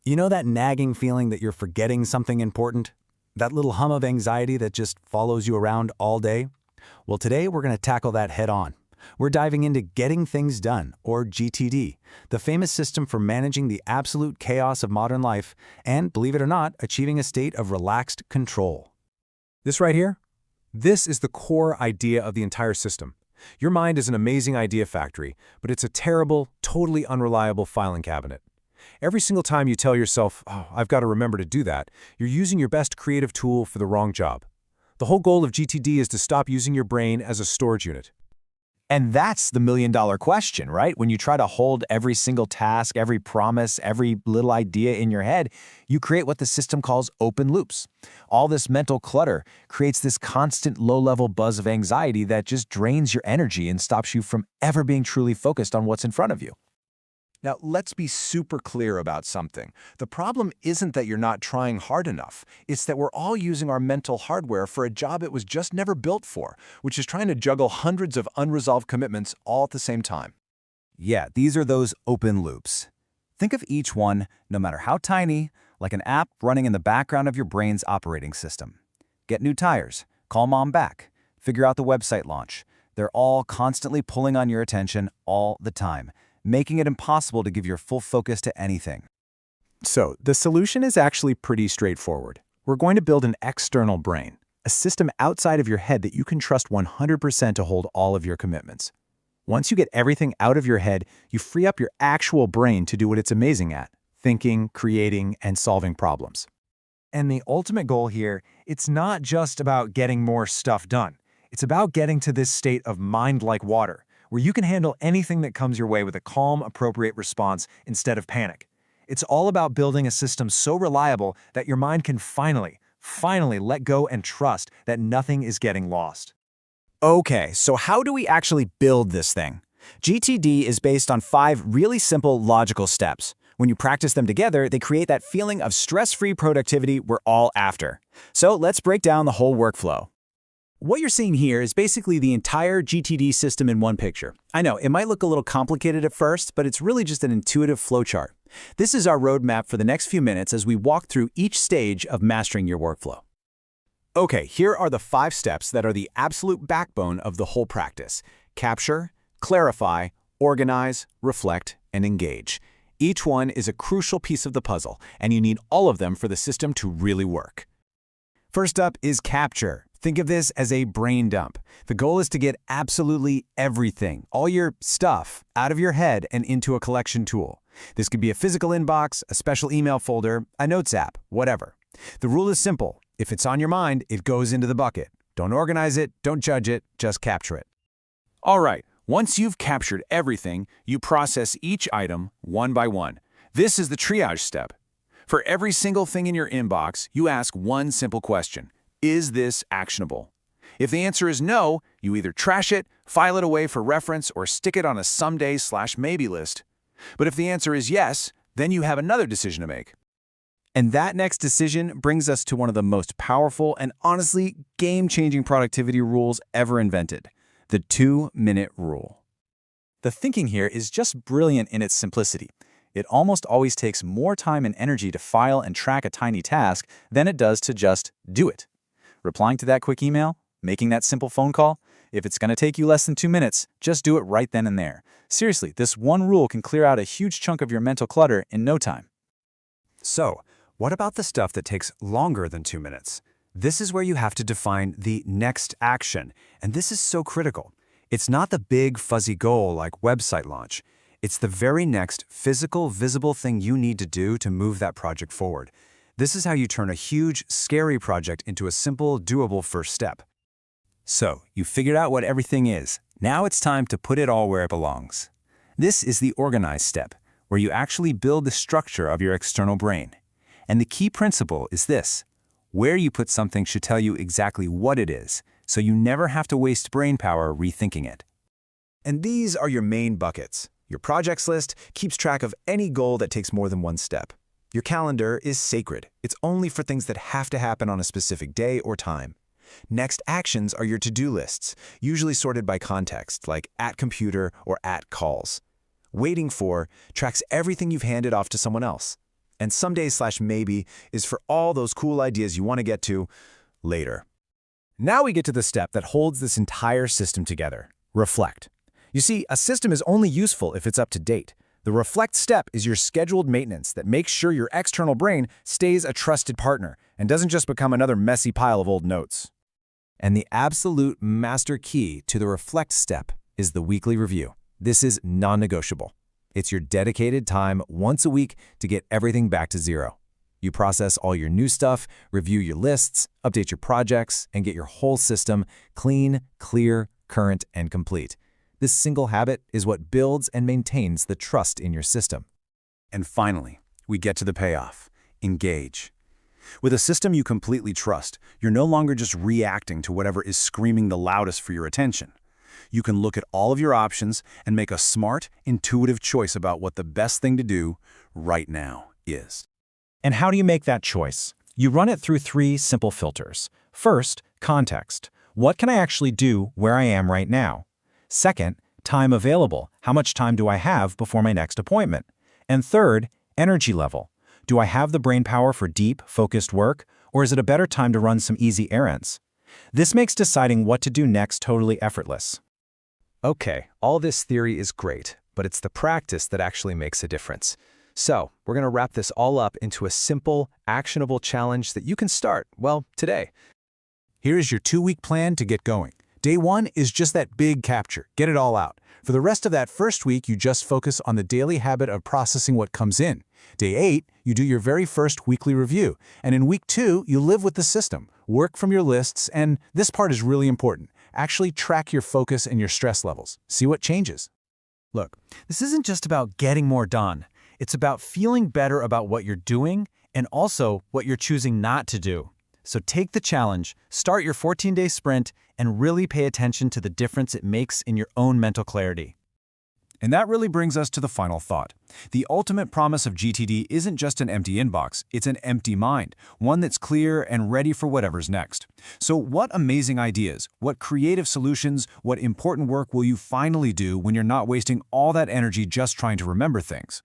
You know that nagging feeling that you're forgetting something important? That little hum of anxiety that just follows you around all day? Well, today we're going to tackle that head on. We're diving into Getting Things Done, or GTD, the famous system for managing the absolute chaos of modern life and, believe it or not, achieving a state of relaxed control. This right here? This is the core idea of the entire system. Your mind is an amazing idea factory, but it's a terrible, totally unreliable filing cabinet. Every single time you tell yourself, "Oh, I've got to remember to do that," you're using your best creative tool for the wrong job. The whole goal of GTD is to stop using your brain as a storage unit. And that's the million-dollar question, right? When you try to hold every single task, every promise, every little idea in your head, you create what the system calls open loops. All this mental clutter creates this constant low-level buzz of anxiety that just drains your energy and stops you from ever being truly focused on what's in front of you. Now, let's be super clear about something. The problem isn't that you're not trying hard enough. It's that we're all using our mental hardware for a job it was just never built for, which is trying to juggle hundreds of unresolved commitments all at the same time. Yeah, these are those open loops. Think of each one, no matter how tiny, like an app running in the background of your brain's operating system. Get new tires, call mom back, figure out the website launch. They're all constantly pulling on your attention all the time, making it impossible to give your full focus to anything. So, the solution is actually pretty straightforward. We're going to build an external brain, a system outside of your head that you can trust 100% to hold all of your commitments. Once you get everything out of your head, you free up your actual brain to do what it's amazing at: thinking, creating, and solving problems. And the ultimate goal here, it's not just about getting more stuff done. It's about getting to this state of mind like water, where you can handle anything that comes your way with a calm, appropriate response instead of panic. It's all about building a system so reliable that your mind can finally let go and trust that nothing is getting lost. Okay, so how do we actually build this thing? GTD is based on 5 really simple logical steps. When you practice them together, they create that feeling of stress-free productivity we're all after. So let's break down the whole workflow. What you're seeing here is basically the entire GTD system in one picture. I know, it might look a little complicated at first, but it's really just an intuitive flowchart. This is our roadmap for the next few minutes as we walk through each stage of mastering your workflow. Okay, here are the 5 steps that are the absolute backbone of the whole practice: capture, clarify, organize, reflect, and engage. Each one is a crucial piece of the puzzle, and you need all of them for the system to really work. First up is capture. Think of this as a brain dump. The goal is to get absolutely everything, all your stuff, out of your head and into a collection tool. This could be a physical inbox, a special email folder, a notes app, whatever. The rule is simple. If it's on your mind, it goes into the bucket. Don't organize it, don't judge it, just capture it. All right, once you've captured everything, you process each item one by one. This is the triage step. For every single thing in your inbox, you ask one simple question: is this actionable? If the answer is no, you either trash it, file it away for reference, or stick it on a someday/maybe list. But if the answer is yes, then you have another decision to make. And that next decision brings us to one of the most powerful and honestly game-changing productivity rules ever invented: the 2-minute rule. The thinking here is just brilliant in its simplicity. It almost always takes more time and energy to file and track a tiny task than it does to just do it. Replying to that quick email, making that simple phone call, if it's going to take you less than 2 minutes, just do it right then and there. Seriously, this one rule can clear out a huge chunk of your mental clutter in no time. So, what about the stuff that takes longer than 2 minutes? This is where you have to define the next action, and this is so critical. It's not the big, fuzzy goal like website launch. It's the very next physical, visible thing you need to do to move that project forward. This is how you turn a huge, scary project into a simple, doable first step. So, you figured out what everything is. Now it's time to put it all where it belongs. This is the organize step, where you actually build the structure of your external brain. And the key principle is this: where you put something should tell you exactly what it is, so you never have to waste brain power rethinking it. And these are your main buckets. Your projects list keeps track of any goal that takes more than one step. Your calendar is sacred. It's only for things that have to happen on a specific day or time. Next actions are your to-do lists, usually sorted by context, like at computer or at calls. Waiting for tracks everything you've handed off to someone else. And someday/maybe is for all those cool ideas you want to get to later. Now we get to the step that holds this entire system together. Reflect. You see, a system is only useful if it's up to date. The reflect step is your scheduled maintenance that makes sure your external brain stays a trusted partner and doesn't just become another messy pile of old notes. And the absolute master key to the reflect step is the weekly review. This is non-negotiable. It's your dedicated time once a week to get everything back to zero. You process all your new stuff, review your lists, update your projects, and get your whole system clean, clear, current, and complete. This single habit is what builds and maintains the trust in your system. And finally, we get to the payoff. Engage. With a system you completely trust, you're no longer just reacting to whatever is screaming the loudest for your attention. You can look at all of your options and make a smart, intuitive choice about what the best thing to do right now is. And how do you make that choice? You run it through 3 simple filters. First, context. What can I actually do where I am right now? Second, time available. How much time do I have before my next appointment? And third, energy level. Do I have the brain power for deep, focused work, or is it a better time to run some easy errands? This makes deciding what to do next totally effortless. Okay, all this theory is great, but it's the practice that actually makes a difference. So, we're going to wrap this all up into a simple, actionable challenge that you can start, well, today. Here's your 2-week plan to get going. Day 1 is just that big capture. Get it all out. For the rest of that first week, you just focus on the daily habit of processing what comes in. Day 8, you do your very first weekly review. And in week 2, you live with the system, work from your lists, and this part is really important. Actually track your focus and your stress levels. See what changes. Look, this isn't just about getting more done. It's about feeling better about what you're doing and also what you're choosing not to do. So take the challenge, start your 14-day sprint, and really pay attention to the difference it makes in your own mental clarity. And that really brings us to the final thought. The ultimate promise of GTD isn't just an empty inbox, it's an empty mind, one that's clear and ready for whatever's next. So what amazing ideas, what creative solutions, what important work will you finally do when you're not wasting all that energy just trying to remember things?